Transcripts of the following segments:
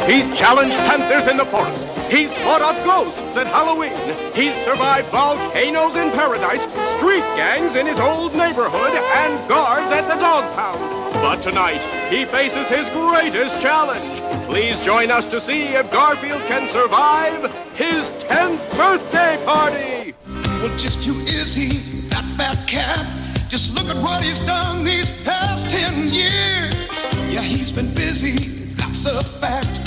He's challenged panthers in the forest. He's fought off ghosts at Halloween. He's survived volcanoes in paradise, street gangs in his old neighborhood, and guards at the dog pound. But tonight, he faces his greatest challenge. Please join us to see if Garfield can survive his 10th birthday party. Well, just who is he, that fat cat? Just look at what he's done these past 10 years. Yeah, he's been busy, that's a fact.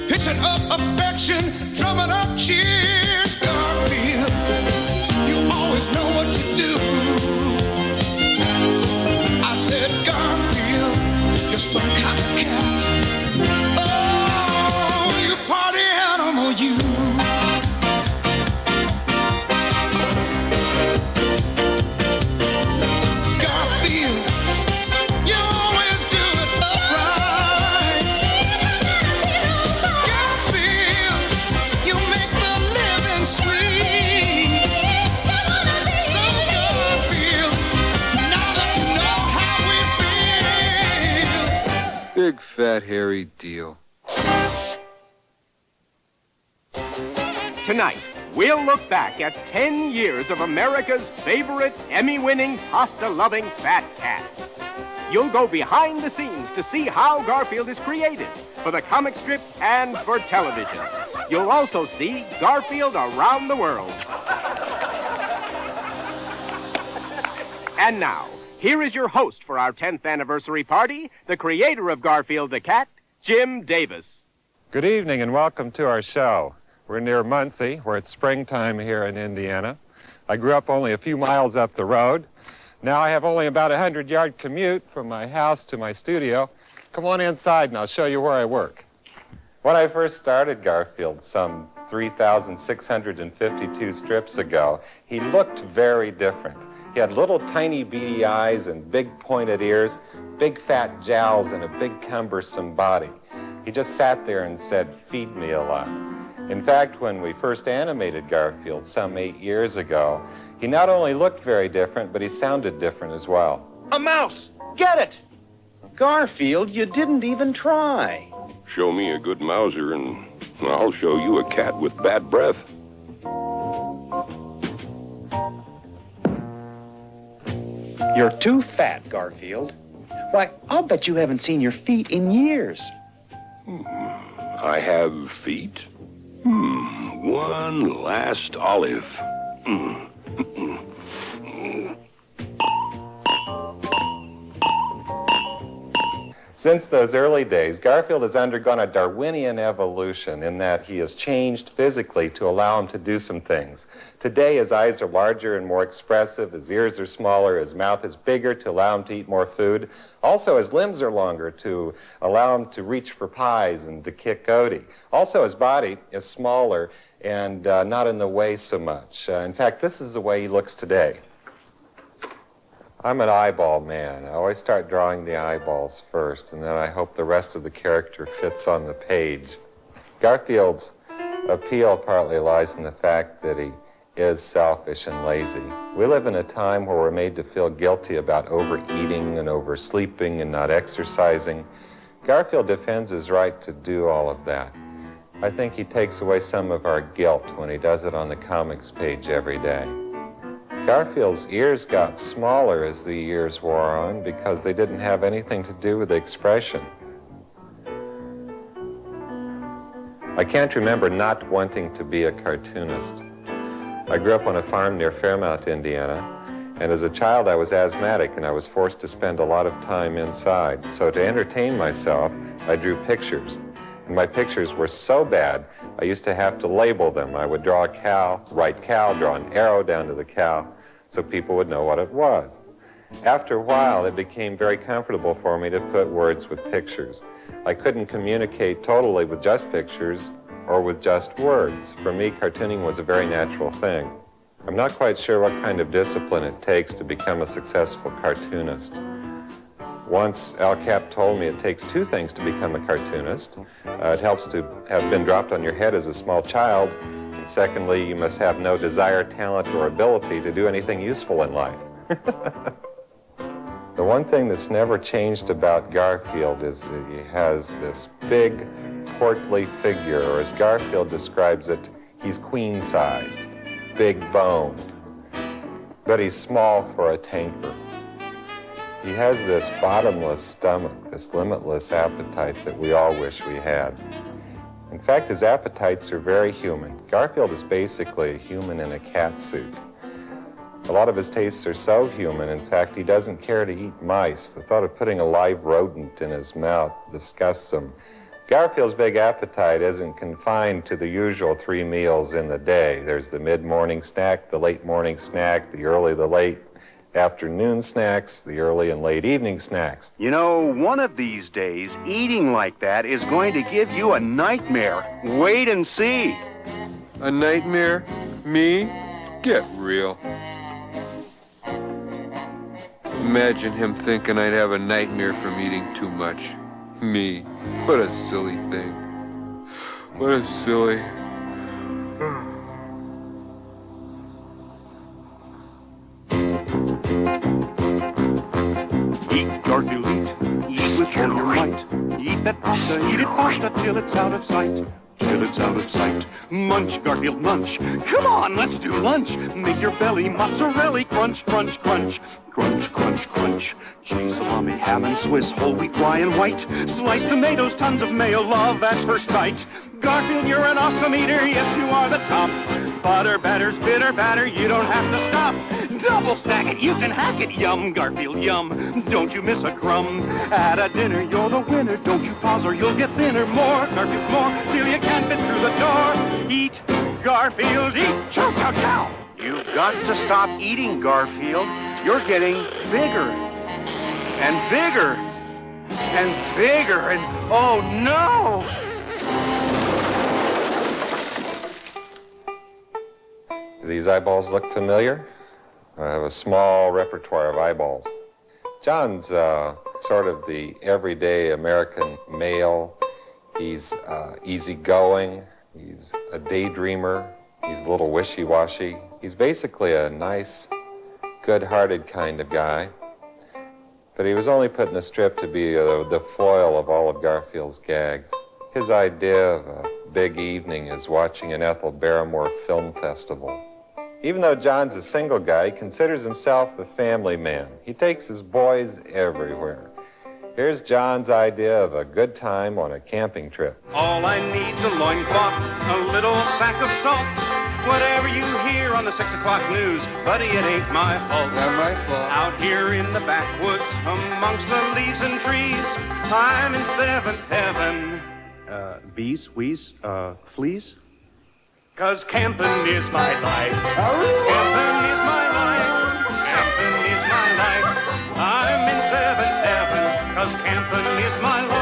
Pitching up affection, drumming up cheers. Garfield, you always know what to do. I said, Garfield, you're some kind of cat. Oh, you party animal, you. Garfield, you always do it upright. Garfield, you make the living sweet. So Garfield, now that you know how we feel. Big fat hairy deal. Tonight, we'll look back at 10 years of America's favorite Emmy-winning, pasta-loving fat cat. You'll go behind the scenes to see how Garfield is created for the comic strip and for television. You'll also see Garfield around the world. And now, here is your host for our 10th anniversary party, the creator of Garfield the Cat, Jim Davis. Good evening and welcome to our show. We're near Muncie, where it's springtime here in Indiana. I grew up only a few miles up the road. Now I have only about a 100-yard commute from my house to my studio. Come on inside and I'll show you where I work. When I first started Garfield some 3,652 strips ago, he looked very different. He had little tiny beady eyes and big pointed ears, big fat jowls, and a big cumbersome body. He just sat there and said, "Feed me a lot." In fact, when we first animated Garfield some 8 years ago, he not only looked very different, but he sounded different as well. A mouse! Get it! Garfield, you didn't even try. Show me a good mouser and I'll show you a cat with bad breath. You're too fat, Garfield. Why, I'll bet you haven't seen your feet in years. I have feet? One last olive. Since those early days, Garfield has undergone a Darwinian evolution in that he has changed physically to allow him to do some things. Today, his eyes are larger and more expressive, his ears are smaller, his mouth is bigger to allow him to eat more food. Also, his limbs are longer to allow him to reach for pies and to kick Odie. Also, his body is smaller and not in the way so much. In fact, this is the way he looks today. I'm an eyeball man. I always start drawing the eyeballs first, and then I hope the rest of the character fits on the page. Garfield's appeal partly lies in the fact that he is selfish and lazy. We live in a time where we're made to feel guilty about overeating and oversleeping and not exercising. Garfield defends his right to do all of that. I think he takes away some of our guilt when he does it on the comics page every day. Garfield's ears got smaller as the years wore on because they didn't have anything to do with the expression. I can't remember not wanting to be a cartoonist. I grew up on a farm near Fairmount, Indiana, and as a child I was asthmatic and I was forced to spend a lot of time inside. So to entertain myself, I drew pictures. And my pictures were so bad, I used to have to label them. I would draw a cow, write cow, draw an arrow down to the cow, so people would know what it was. After a while, it became very comfortable for me to put words with pictures. I couldn't communicate totally with just pictures or with just words. For me, cartooning was a very natural thing. I'm not quite sure what kind of discipline it takes to become a successful cartoonist. Once Al Cap told me it takes two things to become a cartoonist. It helps to have been dropped on your head as a small child, and secondly, you must have no desire, talent, or ability to do anything useful in life. The one thing that's never changed about Garfield is that he has this big, portly figure, or as Garfield describes it, he's queen-sized, big-boned, but he's small for a tanker. He has this bottomless stomach, this limitless appetite that we all wish we had. In fact, his appetites are very human. Garfield is basically a human in a cat suit. A lot of his tastes are so human, in fact, he doesn't care to eat mice. The thought of putting a live rodent in his mouth disgusts him. Garfield's big appetite isn't confined to the usual 3 meals in the day. There's the mid-morning snack, the late morning snack, the early, the late afternoon snacks, the early and late evening snacks. You know, one of these days, eating like that is going to give you a nightmare. Wait and see. A nightmare? Me? Get real. Imagine him thinking I'd have a nightmare from eating too much. Me. What a silly thing. What a silly... Eat, Garfield, eat. Eat with all your might. Eat that pasta, eat it pasta till it's out of sight. Till it's out of sight. Munch, Garfield, munch. Come on, let's do lunch. Make your belly mozzarella crunch, crunch, crunch. Crunch, crunch, crunch. Cheese, salami, ham, and Swiss, whole wheat, rye, and white. Sliced tomatoes, tons of mayo, love at first bite. Garfield, you're an awesome eater, yes, you are the top. Butter, batters, bitter batter, you don't have to stop. Double stack it, you can hack it, yum, Garfield, yum. Don't you miss a crumb. At a dinner, you're the winner. Don't you pause or you'll get thinner. More, Garfield, more, till you can't fit through the door. Eat, Garfield, eat. Chow, chow, chow. You've got to stop eating, Garfield. You're getting bigger and bigger and bigger and oh no! Do these eyeballs look familiar? I have a small repertoire of eyeballs. John's sort of the everyday American male. He's easygoing. He's a daydreamer. He's a little wishy-washy. He's basically a nice, good-hearted kind of guy. But he was only put in the strip to be the foil of all of Garfield's gags. His idea of a big evening is watching an Ethel Barrymore film festival. Even though John's a single guy, he considers himself a family man. He takes his boys everywhere. Here's John's idea of a good time on a camping trip. All I need's a loincloth, a little sack of salt. Whatever you hear on the 6 o'clock news, buddy, it ain't my fault. Not my fault. Out here in the backwoods, amongst the leaves and trees, I'm in seventh heaven. Bees, wheeze, fleas? 'Cause camping is my life. Camping is my life. Camping is my life. I'm in seventh heaven, 'cause camping is my life.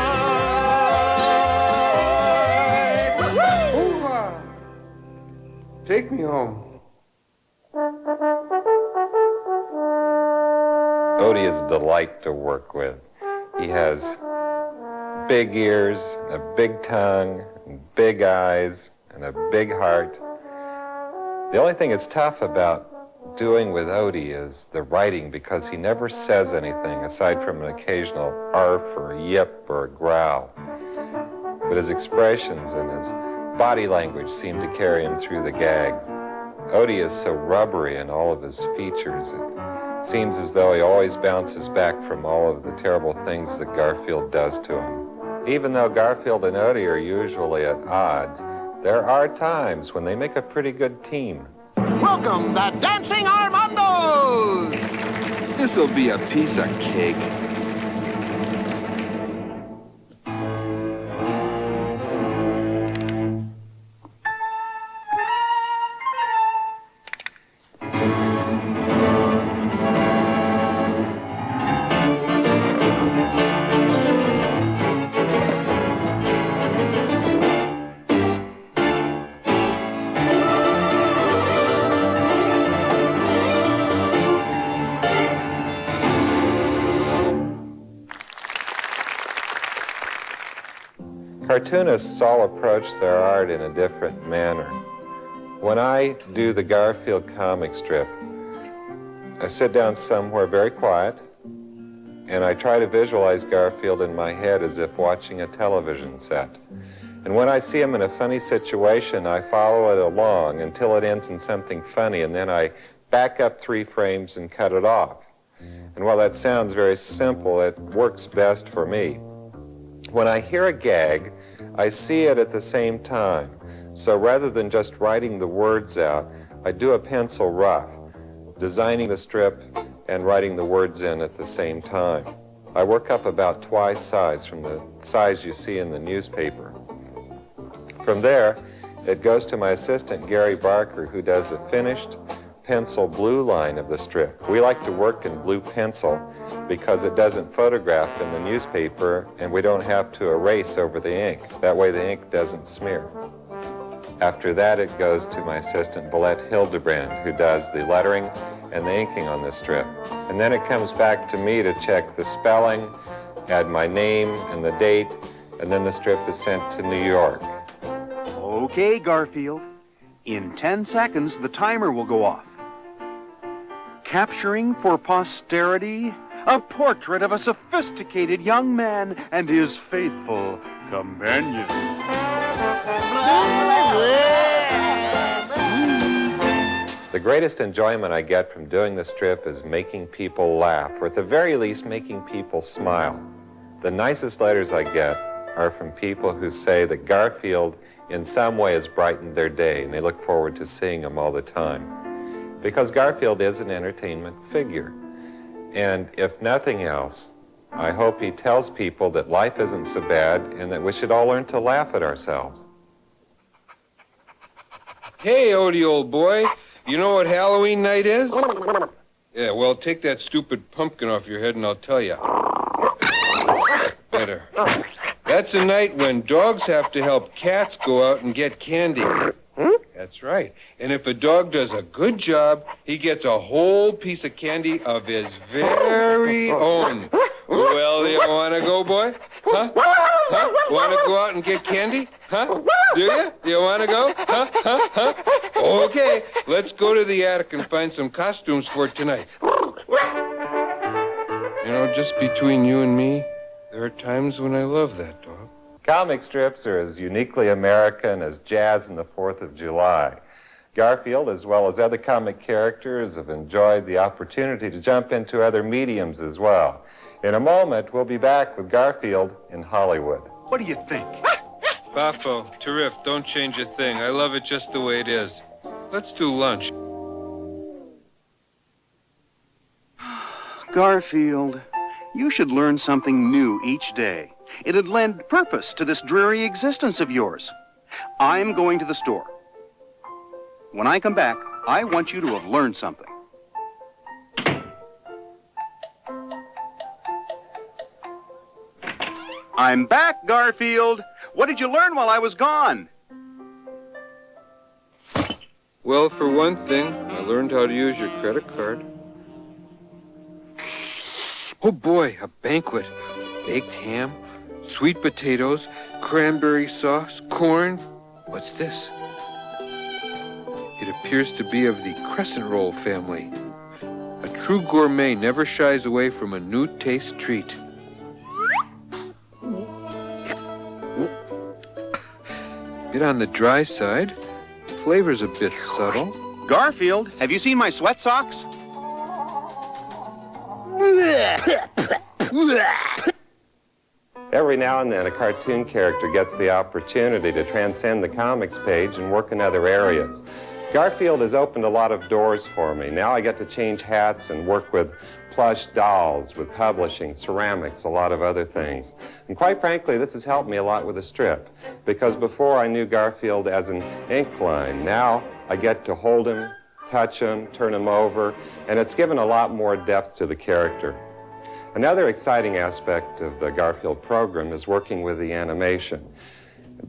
Hoorah! Take me home. Odie is a delight to work with. He has big ears, a big tongue, and big eyes, and a big heart. The only thing that's tough about doing with Odie is the writing, because he never says anything aside from an occasional arf or a yip or a growl. But his expressions and his body language seem to carry him through the gags. Odie is so rubbery in all of his features, it seems as though he always bounces back from all of the terrible things that Garfield does to him. Even though Garfield and Odie are usually at odds, there are times when they make a pretty good team. Welcome, the Dancing Armandos! This'll be a piece of cake. Cartoonists all approach their art in a different manner. When I do the Garfield comic strip, I sit down somewhere very quiet, and I try to visualize Garfield in my head as if watching a television set. And when I see him in a funny situation, I follow it along until it ends in something funny, and then I back up 3 frames and cut it off. And while that sounds very simple, it works best for me. When I hear a gag, I see it at the same time. So rather than just writing the words out, I do a pencil rough, designing the strip and writing the words in at the same time. I work up about twice size from the size you see in the newspaper. From there, it goes to my assistant, Gary Barker, who does a finished pencil blue line of the strip. We like to work in blue pencil because it doesn't photograph in the newspaper and we don't have to erase over the ink. That way the ink doesn't smear. After that, it goes to my assistant, Valette Hildebrand, who does the lettering and the inking on this strip. And then it comes back to me to check the spelling, add my name and the date, and then the strip is sent to New York. Okay, Garfield. In 10 seconds, the timer will go off. Capturing for posterity a portrait of a sophisticated young man and his faithful companion. The greatest enjoyment I get from doing the strip is making people laugh, or at the very least, making people smile. The nicest letters I get are from people who say that Garfield in some way has brightened their day, and they look forward to seeing him all the time. Because Garfield is an entertainment figure. And if nothing else, I hope he tells people that life isn't so bad and that we should all learn to laugh at ourselves. Hey, Odie, old boy, you know what Halloween night is? Yeah, well, take that stupid pumpkin off your head and I'll tell you. Better. That's a night when dogs have to help cats go out and get candy. That's right. And if a dog does a good job, he gets a whole piece of candy of his very own. Well, do you want to go, boy? Huh? Huh? Want to go out and get candy? Huh? Do you? Do you want to go? Huh? Huh? Huh? Okay, let's go to the attic and find some costumes for tonight. You know, just between you and me, there are times when I love that dog. Comic strips are as uniquely American as jazz and the 4th of July. Garfield, as well as other comic characters, have enjoyed the opportunity to jump into other mediums as well. In a moment, we'll be back with Garfield in Hollywood. What do you think? Buffo, terrific, don't change a thing. I love it just the way it is. Let's do lunch. Garfield, you should learn something new each day. It'd lend purpose to this dreary existence of yours. I'm going to the store. When I come back, I want you to have learned something. I'm back, Garfield. What did you learn while I was gone? Well, for one thing, I learned how to use your credit card. Oh boy, a banquet. Baked ham, sweet potatoes, cranberry sauce, corn. What's this? It appears to be of the crescent roll family. A true gourmet never shies away from a new taste treat. Bit on the dry side. Flavor's a bit subtle. Garfield, have you seen my sweat socks? Every now and then, a cartoon character gets the opportunity to transcend the comics page and work in other areas. Garfield has opened a lot of doors for me. Now I get to change hats and work with plush dolls, with publishing, ceramics, a lot of other things. And quite frankly, this has helped me a lot with the strip, because before I knew Garfield as an ink line. Now I get to hold him, touch him, turn him over, and it's given a lot more depth to the character. Another exciting aspect of the Garfield program is working with the animation.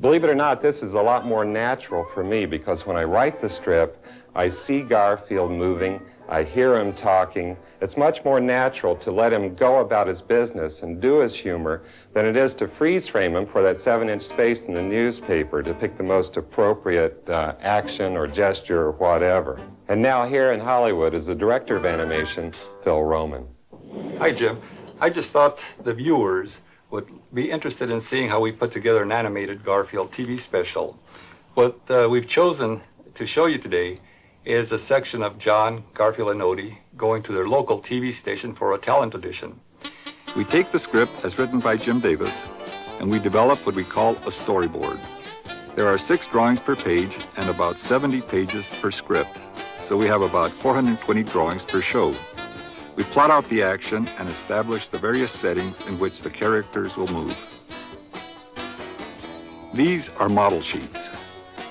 Believe it or not, this is a lot more natural for me because when I write the strip, I see Garfield moving, I hear him talking. It's much more natural to let him go about his business and do his humor than it is to freeze frame him for that 7-inch space in the newspaper to pick the most appropriate action or gesture or whatever. And now here in Hollywood is the director of animation, Phil Roman. Hi, Jim. I just thought the viewers would be interested in seeing how we put together an animated Garfield TV special. What we've chosen to show you today is a section of John, Garfield, and Odie going to their local TV station for a talent audition. We take the script as written by Jim Davis, and we develop what we call a storyboard. There are 6 drawings per page and about 70 pages per script, so we have about 420 drawings per show. We plot out the action and establish the various settings in which the characters will move. These are model sheets.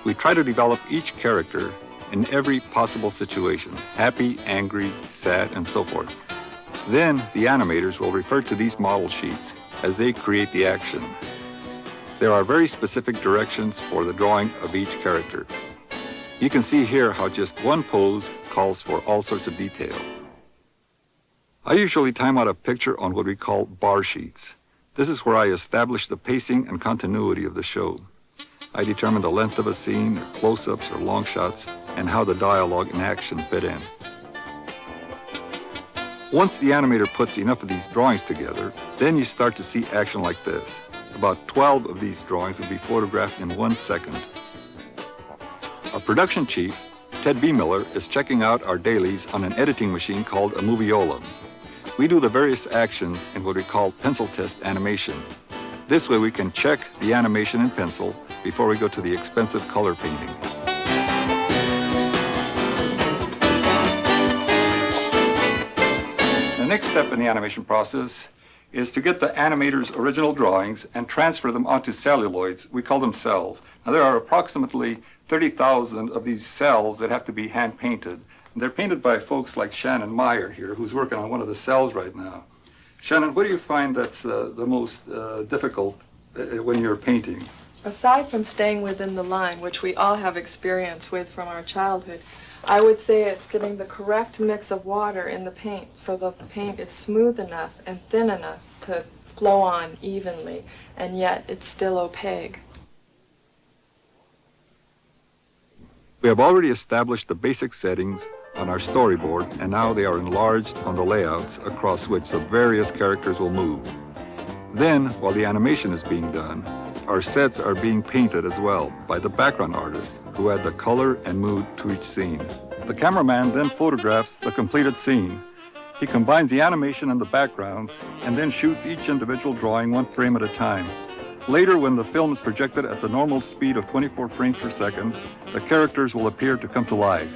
We try to develop each character in every possible situation, happy, angry, sad, and so forth. Then the animators will refer to these model sheets as they create the action. There are very specific directions for the drawing of each character. You can see here how just one pose calls for all sorts of detail. I usually time out a picture on what we call bar sheets. This is where I establish the pacing and continuity of the show. I determine the length of a scene, or close-ups or long shots, and how the dialogue and action fit in. Once the animator puts enough of these drawings together, then you start to see action like this. About 12 of these drawings will be photographed in 1 second. Our production chief, Ted B. Miller, is checking out our dailies on an editing machine called a Moviola. We do the various actions in what we call pencil test animation. This way we can check the animation in pencil before we go to the expensive color painting. The next step in the animation process is to get the animator's original drawings and transfer them onto celluloids. We call them cells. Now there are approximately 30,000 of these cells that have to be hand painted. And they're painted by folks like Shannon Meyer here, who's working on one of the cells right now. Shannon, what do you find that's the most difficult when you're painting? Aside from staying within the line, which we all have experience with from our childhood, I would say it's getting the correct mix of water in the paint so the paint is smooth enough and thin enough to flow on evenly, and yet it's still opaque. We have already established the basic settings on our storyboard, and now they are enlarged on the layouts across which the various characters will move. Then, while the animation is being done, our sets are being painted as well by the background artist who add the color and mood to each scene. The cameraman then photographs the completed scene. He combines the animation and the backgrounds and then shoots each individual drawing 1 frame at a time. Later, when the film is projected at the normal speed of 24 frames per second, the characters will appear to come to life.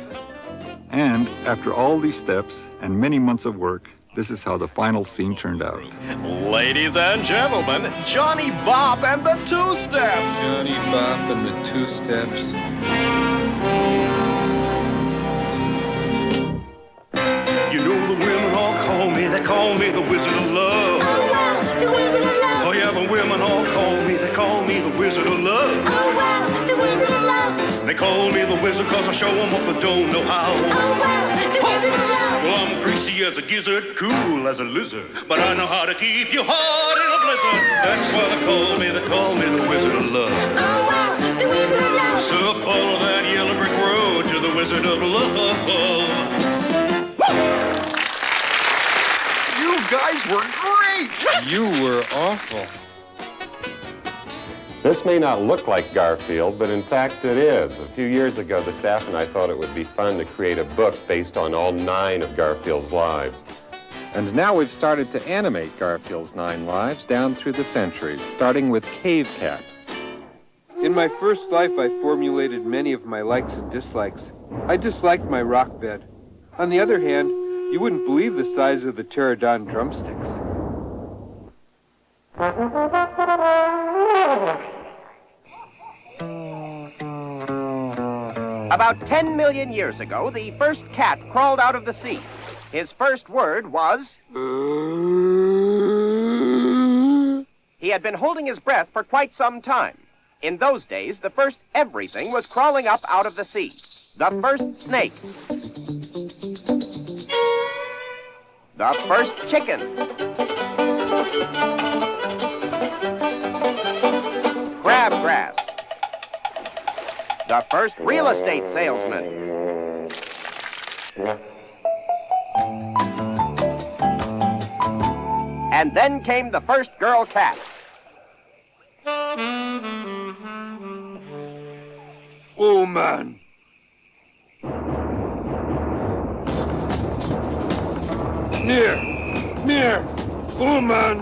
And after all these steps and many months of work, this is how the final scene turned out. Ladies and gentlemen, Johnny Bop and the Two Steps. Johnny Bop and the Two Steps. You know the women all call me, they call me the Wizard of Love. Oh, wow, the Wizard of Love. Oh yeah, the women all call me, they call me the Wizard of Love. Oh, wow, the Wizard of Love. They call me the Wizard cause I show them what they don't know how. Oh, wow, the Wizard of Love. Well, I'm greasy as a gizzard, cool as a lizard, but I know how to keep your heart in a blizzard. That's why they call me the Wizard of Love. Oh, wow, the Wizard of Love. So follow that yellow brick road to the Wizard of Love. You guys were great! You were awful. This may not look like Garfield, but in fact it is. A few years ago, the staff and I thought it would be fun to create a book based on all 9 of Garfield's lives. And now we've started to animate Garfield's 9 lives down through the centuries, starting with Cave Cat. In my first life, I formulated many of my likes and dislikes. I disliked my rock bed. On the other hand, you wouldn't believe the size of the pterodon drumsticks. About 10 million years ago, the first cat crawled out of the sea. His first word was... He had been holding his breath for quite some time. In those days, the first everything was crawling up out of the sea. The first snake. The first chicken. Crabgrass. The first real estate salesman. And then came the first girl cat. Oh, man. Near. Oh, man.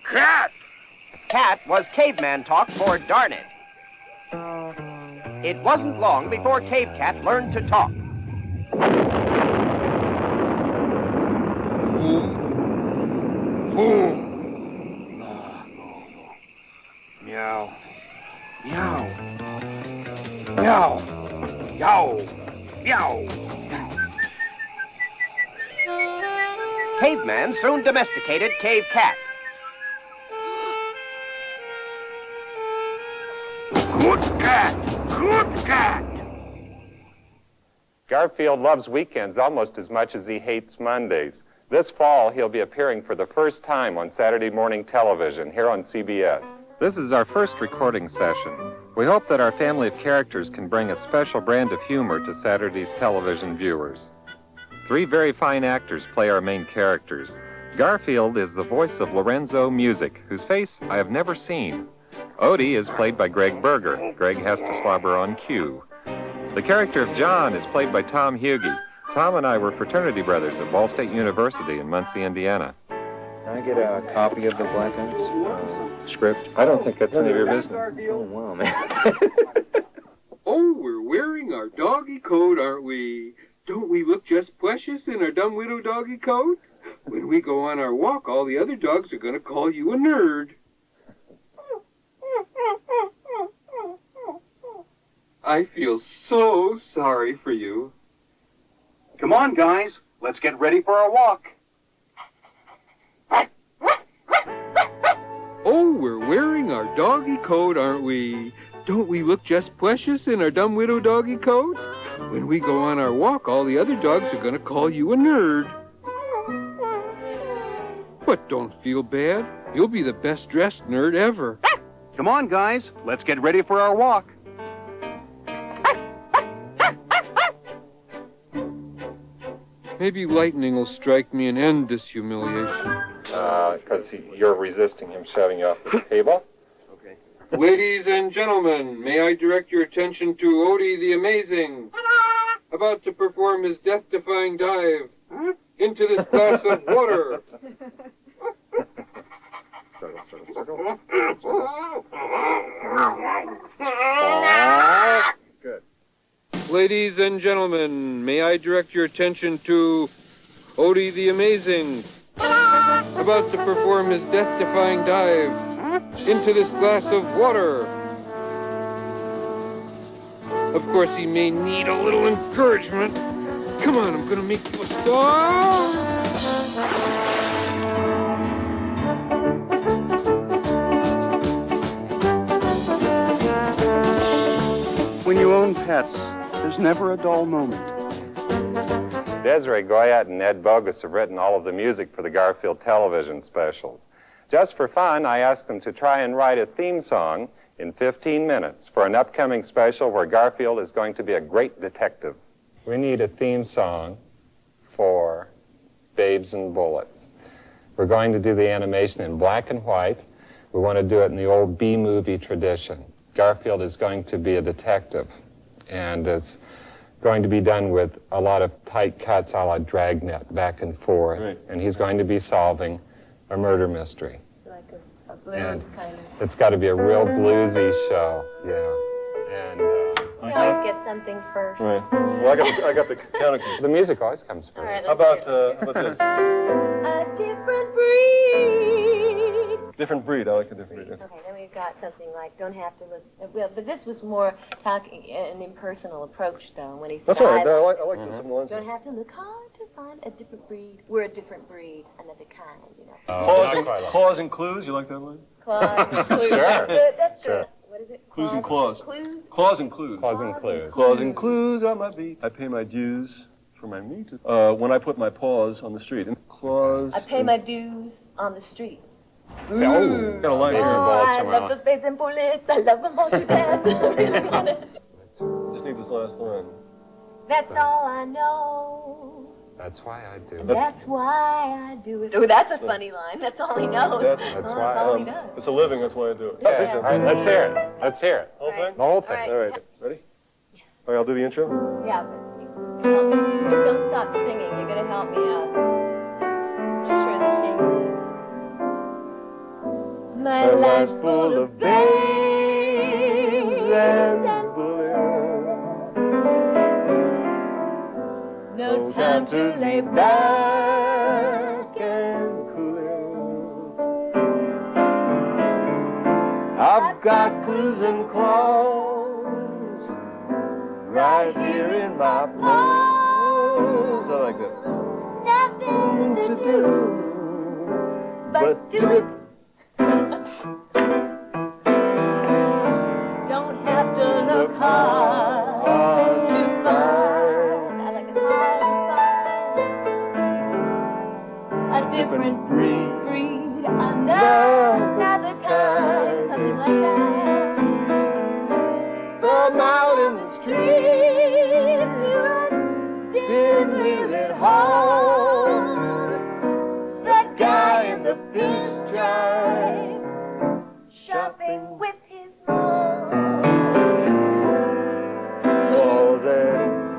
Cat. Cat was caveman talk for darn it. It wasn't long before Cave Cat learned to talk. Boom. Meow. Meow. Meow. Yow. Meow. Caveman soon domesticated Cave Cat. Good cat. Good cat. Garfield loves weekends almost as much as he hates Mondays. This fall, he'll be appearing for the first time on Saturday morning television here on CBS. This is our first recording session. We hope that our family of characters can bring a special brand of humor to Saturday's television viewers. 3 very fine actors play our main characters. Garfield is the voice of Lorenzo Music, whose face I have never seen. Odie is played by Gregg Berger. Gregg has to slobber on cue. The character of John is played by Thom. Thom and I were fraternity brothers at Ball State University in Muncie, Indiana. Can I get a copy of the Black Ants script? I don't think that's any of your business. Oh, wow, man. Oh, we're wearing our doggy coat, aren't we? Don't we look just precious in our dumb widow doggy coat? When we go on our walk, all the other dogs are going to call you a nerd. I feel so sorry for you. Come on, guys. Let's get ready for our walk. Oh, we're wearing our doggy coat, aren't we? Don't we look just precious in our dumb widow doggy coat? When we go on our walk, all the other dogs are going to call you a nerd. But don't feel bad. You'll be the best dressed nerd ever. Come on, guys. Let's get ready for our walk. Maybe lightning will strike me and end this humiliation. Because you're resisting him shoving you off the table. Okay. Ladies and gentlemen, may I direct your attention to Odie the Amazing, about to perform his death-defying dive into this glass of water. Struggle. Good. Ladies and gentlemen, may I direct your attention to Odie the Amazing, about to perform his death-defying dive into this glass of water. Of course, he may need a little encouragement. Come on, I'm gonna make you a star. When you own pets, there's never a dull moment. Desiree Goyette and Ed Bogus have written all of the music for the Garfield television specials. Just for fun, I asked them to try and write a theme song in 15 minutes for an upcoming special where Garfield is going to be a great detective. We need a theme song for Babes and Bullets. We're going to do the animation in black and white. We want to do it in the old B-movie tradition. Garfield is going to be a detective, and it's going to be done with a lot of tight cuts a la Dragnet, back and forth. Right. And he's going to be solving a murder mystery. Like a blues kind of. It's got to be a real bluesy show, yeah. And we always get something first. Right. Well, I got the counter. The music always comes first. Right, how about this? A different breed. Different breed. I like a different breed. Okay, then we've got something like don't have to look. Well, but this was more talking an impersonal approach, though. When he said, "That's all right. I like this. Don't have to look hard to find a different breed. We're a different breed, another kind, you know." Claws and clues. You like that line? Claws and clues. Sure. That's good. That's Sure. good. What is it? Clues and claws. Clues. Claws and clues. Claws and clues. Claws and clues on my beat. I pay my dues for my meat. When I put my paws on the street. And claws. I pay my dues on the street. Oh, got a line here. I love those babes and bullets. I love them all to death. Just need this last line. That's all I know. That's why I do it. That's why I do it. Oh, that's a funny line. That's all he knows. That's why. That's all he does. It's a living, that's why I do it. Yeah. All right, let's hear it. Let's hear it. Whole thing? The whole thing. All All right, ready? All right, I'll do the intro. Yeah, but don't stop singing. You're going to help me out. Make sure the changes. My life's full of babes and bullets. No time to lay back and cool it. I've got clues and claws right here in my paws. I like that. Nothing to do but do it. Don't have to look hard to find. I like it hard to find a different breed, another kind, something like that. From out in the streets to a dimly lit hall, that guy in the pinstripe shopping with his mom.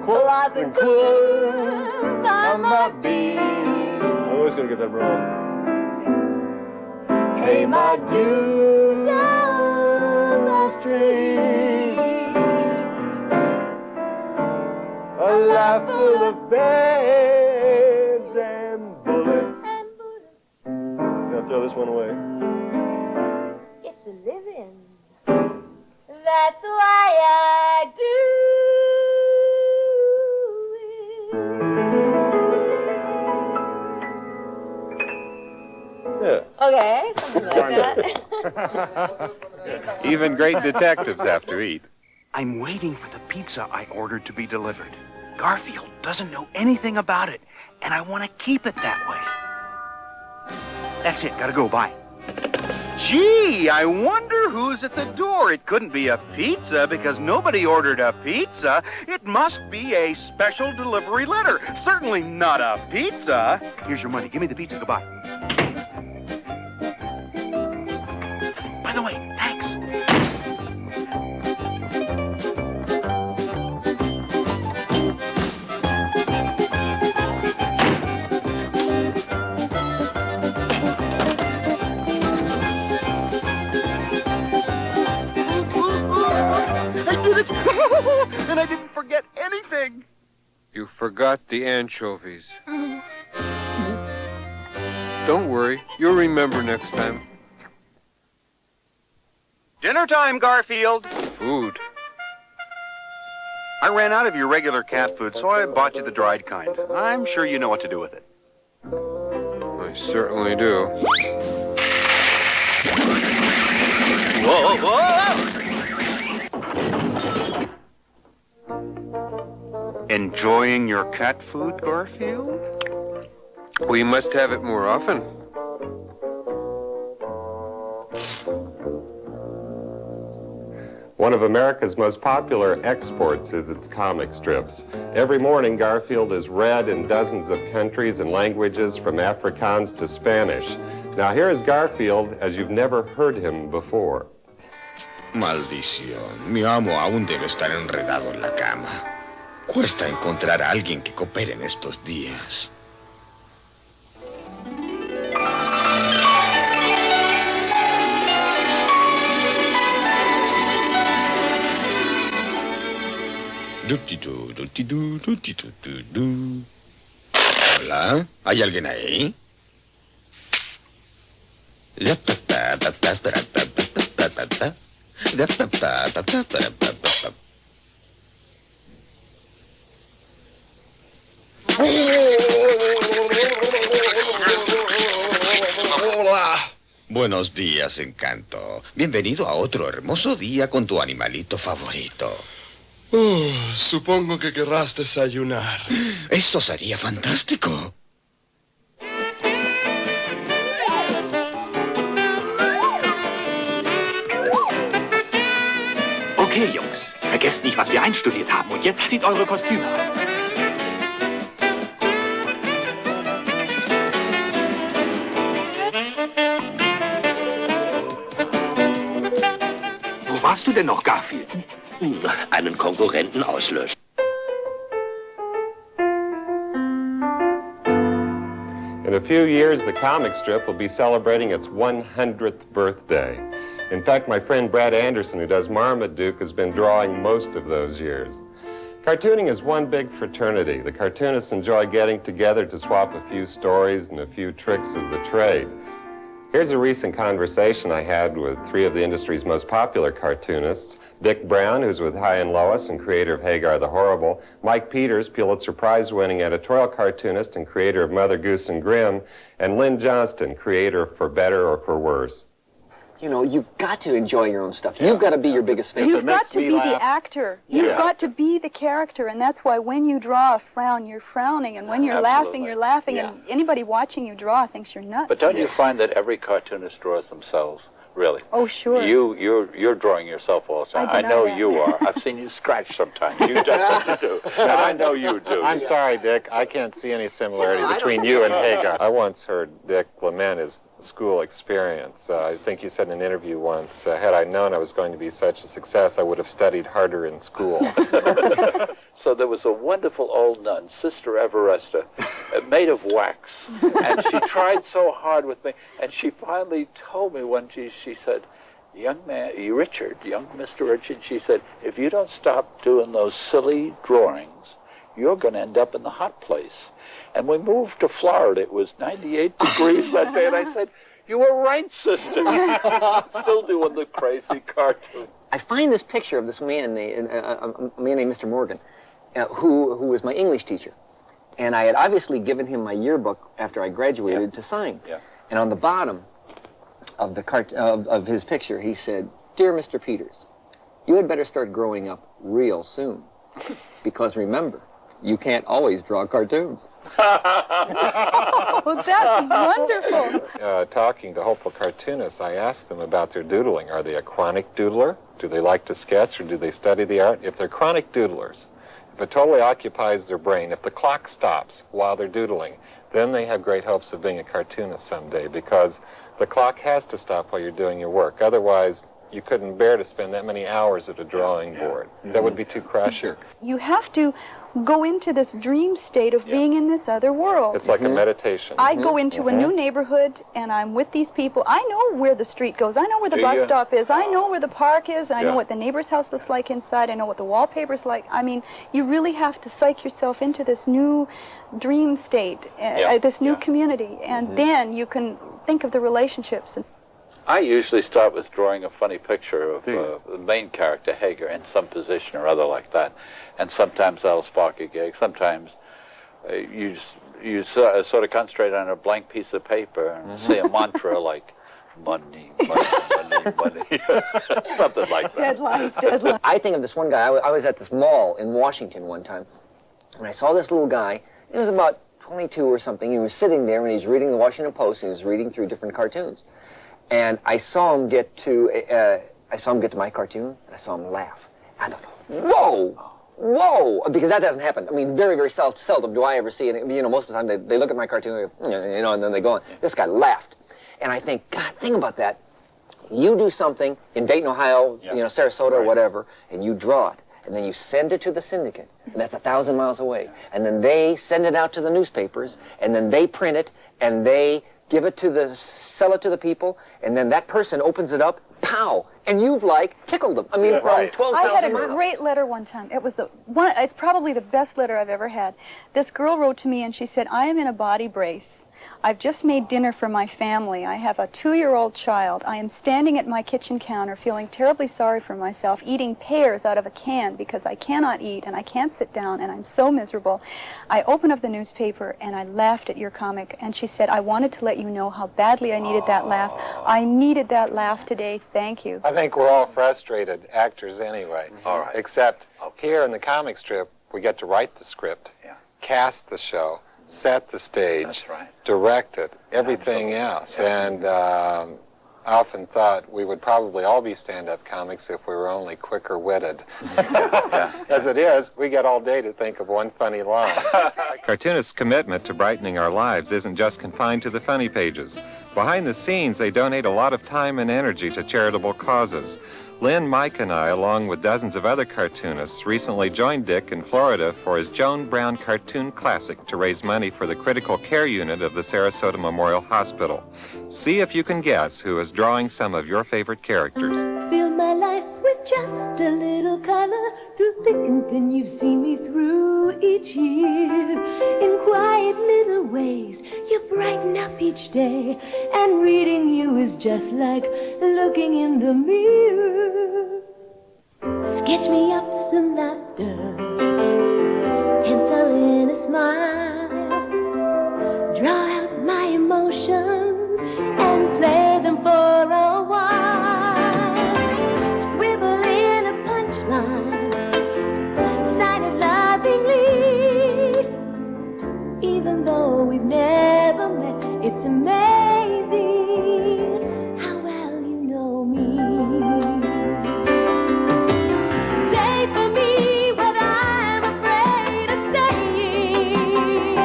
Claws and clues on my beat. I'm always going to get that wrong. Pay my dues on the street. A life full of babes and bullets. Now throw this one away. It's a living. That's why I do Yeah. it. Okay, something like that. Even great detectives have to eat. I'm waiting for the pizza I ordered to be delivered. Garfield doesn't know anything about it, and I want to keep it that way. That's it, gotta go, bye. Gee, I wonder who's at the door. It couldn't be a pizza because nobody ordered a pizza. It must be a special delivery letter. Certainly not a pizza. Here's your money. Give me the pizza. Goodbye. By the way, thanks. And I didn't forget anything. You forgot the anchovies. Don't worry, you'll remember next time. Dinner time, Garfield. Food. I ran out of your regular cat food, so I bought you the dried kind. I'm sure you know what to do with it. I certainly do. Whoa, whoa! Enjoying your cat food, Garfield? We must have it more often. One of America's most popular exports is its comic strips. Every morning, Garfield is read in dozens of countries and languages, from Afrikaans to Spanish. Now, here is Garfield as you've never heard him before. Maldición, mi amo aún debe estar enredado en la cama. Cuesta encontrar a alguien que coopere en estos días. Hola, ¿hay alguien ahí? Hola. Buenos días, Encanto. Bienvenido a otro hermoso día con tu animalito favorito. Supongo que querrás desayunar. Eso sería fantástico. Okay, Jungs, vergesst nicht, was wir einstudiert haben. Und jetzt zieht eure Kostüme an. hast du denn noch, Garfield? Einen Konkurrenten auslöschen. In a few years, the comic strip will be celebrating its 100th birthday. In fact, my friend Brad Anderson, who does Marmaduke, has been drawing most of those years. Cartooning is one big fraternity. The cartoonists enjoy getting together to swap a few stories and a few tricks of the trade. Here's a recent conversation I had with three of the industry's most popular cartoonists: Dick Brown, who's with High and Lois and creator of Hagar the Horrible; Mike Peters, Pulitzer Prize-winning editorial cartoonist and creator of Mother Goose and Grimm; and Lynn Johnston, creator of For Better or For Worse. You know, you've got to enjoy your own stuff. You've got to be your biggest fan. You've got to be the actor. You've got to be the character, and that's why when you draw a frown, you're frowning, and when you're laughing, you're laughing, and anybody watching you draw thinks you're nuts. But don't you find that every cartoonist draws themselves? Really? Oh, sure. You're drawing yourself all the time. I know you are. I've seen you scratch sometimes. You definitely do. And I know you do. I'm sorry, Dick. I can't see any similarity between you and Hagar. I once heard Dick lament his school experience. I think you said in an interview once, had I known I was going to be such a success, I would have studied harder in school. So there was a wonderful old nun, Sister Everesta, made of wax. And she tried so hard with me. And she finally told me one day, she said, young man, Richard, young Mr. Richard, she said, if you don't stop doing those silly drawings, you're going to end up in the hot place. And we moved to Florida. It was 98 degrees that day. And I said, you were right, sister. Still doing the crazy cartoon. I find this picture of this man, a man named Mr. Morgan, who was my English teacher. And I had obviously given him my yearbook after I graduated to sign. Yeah. And on the bottom of the of his picture, he said, "Dear Mr. Peters, you had better start growing up real soon. Because remember, you can't always draw cartoons." Well, that's wonderful. Talking to hopeful cartoonists, I asked them about their doodling. Are they a chronic doodler? Do they like to sketch, or do they study the art? If they're chronic doodlers, if it totally occupies their brain, if the clock stops while they're doodling, then they have great hopes of being a cartoonist someday, because the clock has to stop while you're doing your work. Otherwise, you couldn't bear to spend that many hours at a drawing board. That would be too crushing. You have to go into this dream state of being in this other world. It's like a meditation. I go into a new neighborhood, and I'm with these people. I know where the street goes. I know where the bus stop is. I know where the park is. I know what the neighbor's house looks like inside. I know what the wallpaper's like. I mean, you really have to psych yourself into this new dream state, this new community, and then you can think of the relationships. I usually start with drawing a funny picture of the main character, Hagar, in some position or other like that. And sometimes that'll spark a gag. Sometimes you sort of concentrate on a blank piece of paper and say a mantra like, money, money, money, money. Something like that. Deadlines. I think of this one guy. I was at this mall in Washington one time, and I saw this little guy. He was about 22 or something. He was sitting there, and he's reading the Washington Post, and he was reading through different cartoons. And I saw him get to my cartoon, and I saw him laugh. And I thought, whoa, because that doesn't happen. I mean, very, very seldom do I ever see it. You know, most of the time they look at my cartoon, and then they go on. This guy laughed. And I think, God, think about that. You do something in Dayton, Ohio, Sarasota or whatever, and you draw it. And then you send it to the syndicate, and that's 1,000 miles away. And then they send it out to the newspapers, and then they print it, and they sell it to the people, and then that person opens it up, pow, and you've tickled them. I mean, from 12,000 miles. I had a great letter one time. It was it's probably the best letter I've ever had. This girl wrote to me and she said, I am in a body brace. I've just made dinner for my family. I have a 2-year-old child. I am standing at my kitchen counter feeling terribly sorry for myself, eating pears out of a can because I cannot eat and I can't sit down and I'm so miserable. I opened up the newspaper and I laughed at your comic, and she said, I wanted to let you know how badly I needed that laugh. I needed that laugh today. Thank you. I think we're all frustrated actors anyway. All right. Except here in the comic strip, we get to write the script, cast the show, set the stage, direct it, everything else. And I often thought we would probably all be stand-up comics if we were only quicker-witted. As it is, we get all day to think of one funny line. Cartoonists' commitment to brightening our lives isn't just confined to the funny pages. Behind the scenes, they donate a lot of time and energy to charitable causes. Lynn, Mike, and I, along with dozens of other cartoonists, recently joined Dick in Florida for his Joan Brown Cartoon Classic to raise money for the critical care unit of the Sarasota Memorial Hospital. See if you can guess who is drawing some of your favorite characters. Fill my life with just a little color. Through thick and thin, you've seen me through each year. In quiet little ways, you brighten up each day. And reading you is just like looking in the mirror. Sketch me up some laughter, pencil in a smile. Draw out my emotions and play them for a while. Scribble in a punchline, sign it lovingly. Even though we've never met, it's amazing how well you know me. Say for me what I'm afraid of saying.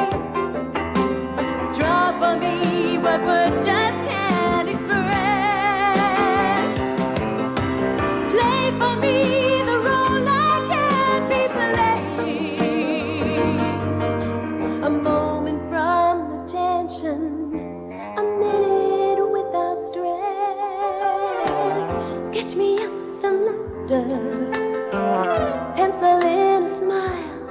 Draw for me what words just can't express. Play for me the role I can't be playing. A moment from the tension, a minute without stress. Sketch me up some laughter, pencil in a smile.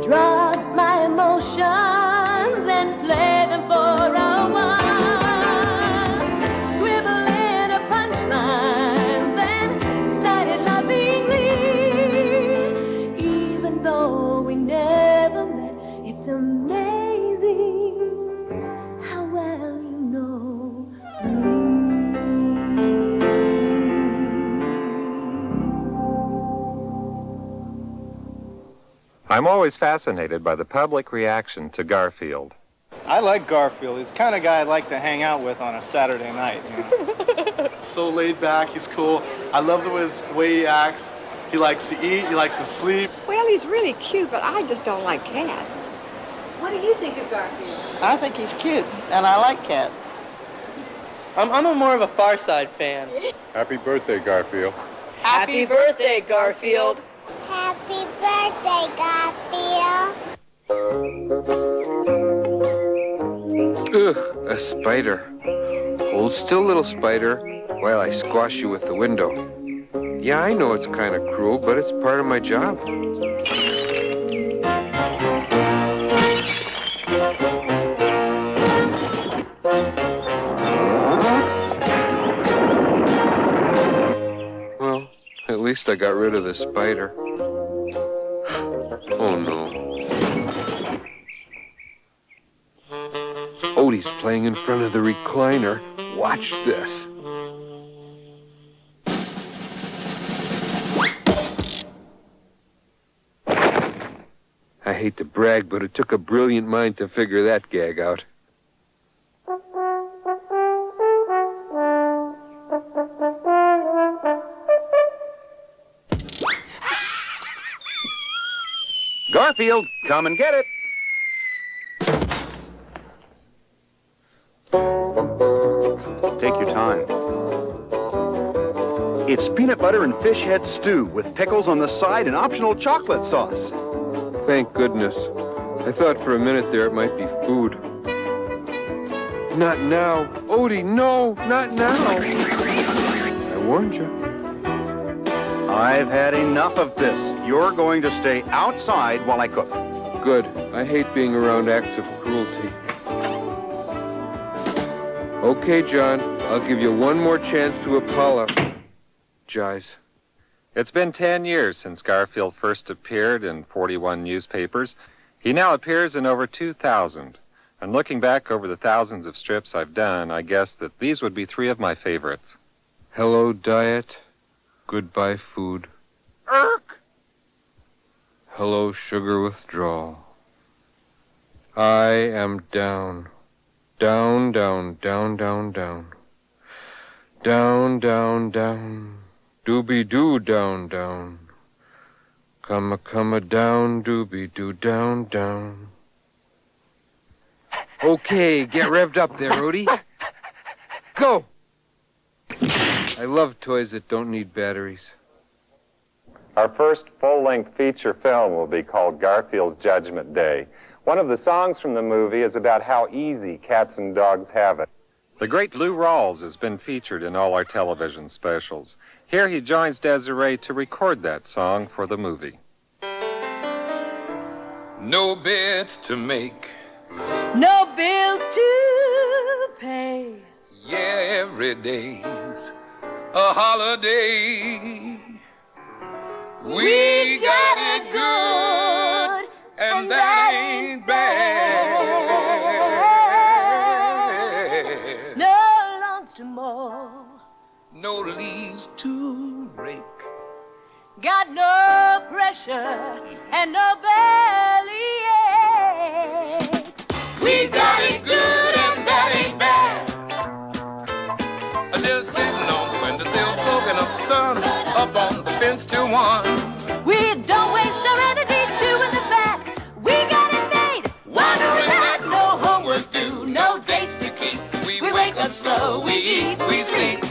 Draw out my emotions and play them for a while. Scribble in a punchline, then sign it lovingly. Even though we never met, it's amazing how well you know me. I'm always fascinated by the public reaction to Garfield. I like Garfield. He's the kind of guy I'd like to hang out with on a Saturday night. You know? So laid back, he's cool. I love the way he acts. He likes to eat, he likes to sleep. Well, he's really cute, but I just don't like cats. What do you think of Garfield? I think he's cute, and I like cats. I'm a more of a Far Side fan. Happy birthday, Garfield. Happy birthday, Garfield. Happy birthday, Garfield. Ugh, a spider. Hold still, little spider, while I squash you with the window. Yeah, I know it's kind of cruel, but it's part of my job. Well, at least I got rid of the spider. Oh no. Odie's playing in front of the recliner. Watch this. I hate to brag, but it took a brilliant mind to figure that gag out. Garfield, come and get it. Take your time. It's peanut butter and fish head stew with pickles on the side and optional chocolate sauce. Thank goodness. I thought for a minute there it might be food. Not now. Odie, no, not now. I warned you. I've had enough of this. You're going to stay outside while I cook. Good. I hate being around acts of cruelty. Okay, John. I'll give you one more chance to apologize. It's been 10 years since Garfield first appeared in 41 newspapers. He now appears in over 2,000. And looking back over the thousands of strips I've done, I guess that these would be 3 of my favorites. Hello, diet. Goodbye, food. Irk! Hello, sugar withdrawal. I am down. Down, down, down, down, down. Down, down, down. Doobie-doo, down, down. Come a down, doobie-doo, down, down. Okay, get revved up there, Odie. Go! I love toys that don't need batteries. Our first full-length feature film will be called Garfield's Judgment Day. One of the songs from the movie is about how easy cats and dogs have it. The great Lou Rawls has been featured in all our television specials. Here he joins Desiree to record that song for the movie. No beds to make. No bills to pay. Yeah, every day's a holiday. We got it good, and that ain't bad. No lawns to mow. No leaves to rake. Got no pressure and no belly aches. We got it good, and that ain't bad. Just sitting on the windowsill, soaking up sun, up on the fence till 1. We don't waste our energy chewing the fat. We got it made. Wondering that no homework due, no dates to keep. We wake up slow, we eat, we sleep.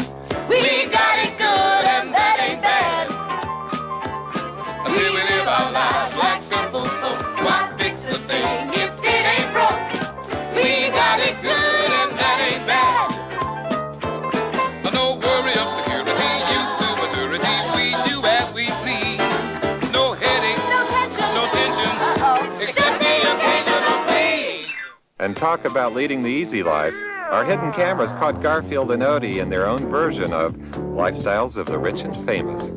We got it good, and that ain't bad. We live our lives like simple folk. Why fix a thing if it ain't broke? We got it good, and that ain't bad. No worry of security, you to maturity. We do as we please. No headache, no tension, except the occasional please. And talk about leading the easy life. Our hidden cameras caught Garfield and Odie in their own version of Lifestyles of the Rich and Famous.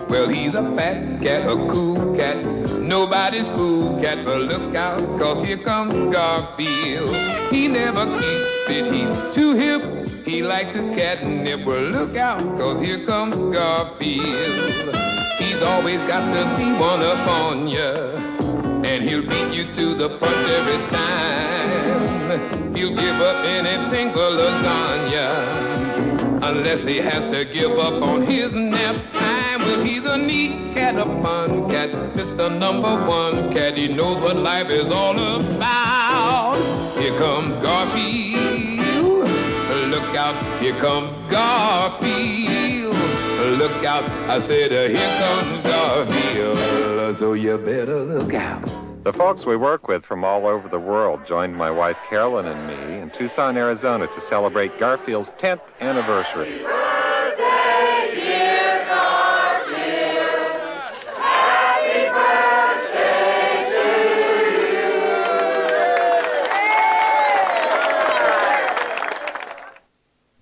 Well, he's a fat cat, a cool cat, nobody's cool cat, but look out, 'cause here comes Garfield. He never keeps it, he's too hip, he likes his catnip. Well, look out, 'cause here comes Garfield. He's always got to be one up on ya, and he'll beat you to the punch every time. He'll give up anything for lasagna, unless he has to give up on his nap time. Well, he's a neat cat, a fun cat, Mr. #1 cat. He knows what life is all about. Here comes Garfield. Look out, here comes Garfield. Look out, I said, here comes Garfield. So you better look out. The folks we work with from all over the world joined my wife Carolyn and me in Tucson, Arizona to celebrate Garfield's 10th anniversary.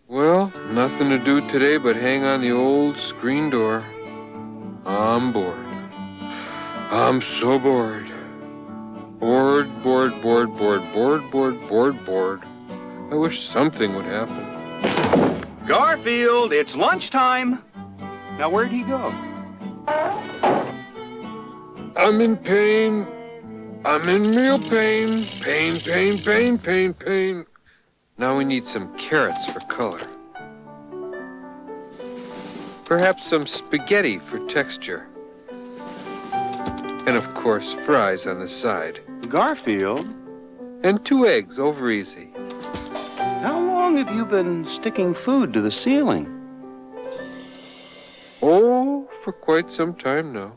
Well, nothing to do today but hang on the old screen door. I'm bored. I'm so bored. Bored. I wish something would happen. Garfield, it's lunchtime. Now, where'd he go? I'm in pain. I'm in real pain. Pain. Now we need some carrots for color. Perhaps some spaghetti for texture. And of course, fries on the side. Garfield? And 2 eggs, over easy. How long have you been sticking food to the ceiling? Oh, for quite some time now.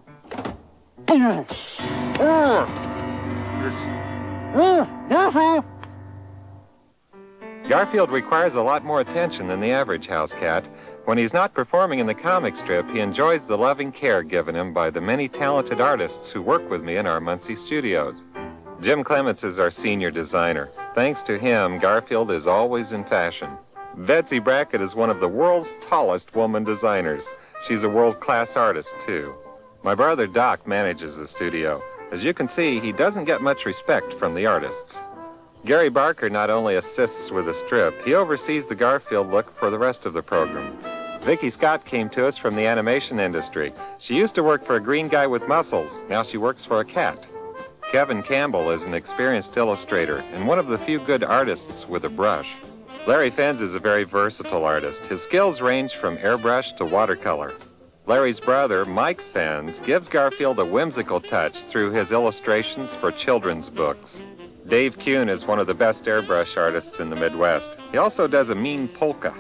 Garfield requires a lot more attention than the average house cat. When he's not performing in the comic strip, he enjoys the loving care given him by the many talented artists who work with me in our Muncie studios. Jim Clements is our senior designer. Thanks to him, Garfield is always in fashion. Betsy Brackett is one of the world's tallest woman designers. She's a world-class artist, too. My brother Doc manages the studio. As you can see, he doesn't get much respect from the artists. Gary Barker not only assists with the strip, he oversees the Garfield look for the rest of the program. Vicki Scott came to us from the animation industry. She used to work for a green guy with muscles. Now she works for a cat. Kevin Campbell is an experienced illustrator and one of the few good artists with a brush. Larry Fenz is a very versatile artist. His skills range from airbrush to watercolor. Larry's brother, Mike Fenns, gives Garfield a whimsical touch through his illustrations for children's books. Dave Kuhn is one of the best airbrush artists in the Midwest. He also does a mean polka.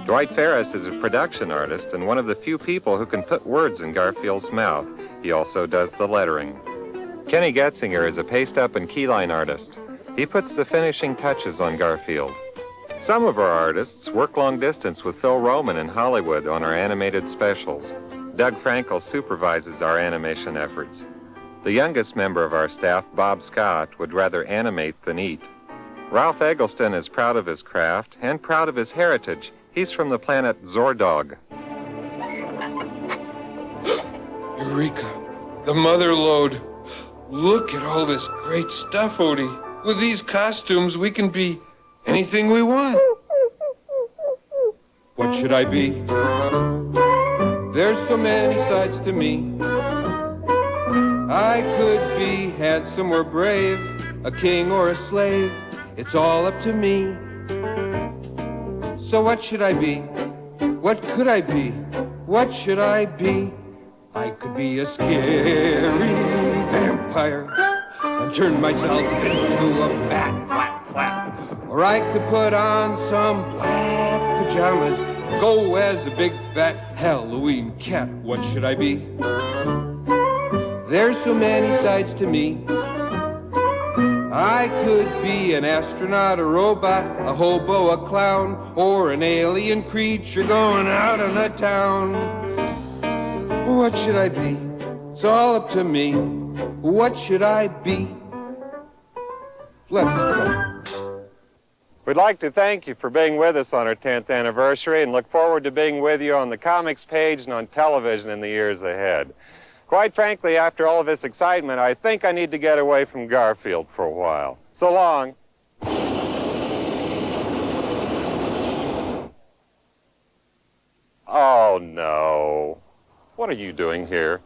Dwight Ferris is a production artist and one of the few people who can put words in Garfield's mouth. He also does the lettering. Kenny Getzinger is a paste-up and keyline artist. He puts the finishing touches on Garfield. Some of our artists work long distance with Phil Roman in Hollywood on our animated specials. Doug Frankel supervises our animation efforts. The youngest member of our staff, Bob Scott, would rather animate than eat. Ralph Eggleston is proud of his craft and proud of his heritage. He's from the planet Zordog. Eureka! The mother lode. Look at all this great stuff, Odie. With these costumes, we can be anything we want. What should I be? There's so many sides to me. I could be handsome or brave, a king or a slave. It's all up to me. So what should I be? What could I be? What should I be? I could be a scary vampire and turn myself into a bat, flap, flap. Or I could put on some black pajamas, go as a big fat Halloween cat. What should I be? There's so many sides to me. I could be an astronaut, a robot, a hobo, a clown, or an alien creature going out on the town. What should I be? It's all up to me. What should I be? Let's go. We'd like to thank you for being with us on our 10th anniversary and look forward to being with you on the comics page and on television in the years ahead. Quite frankly, after all of this excitement, I think I need to get away from Garfield for a while. So long. Oh, no. What are you doing here?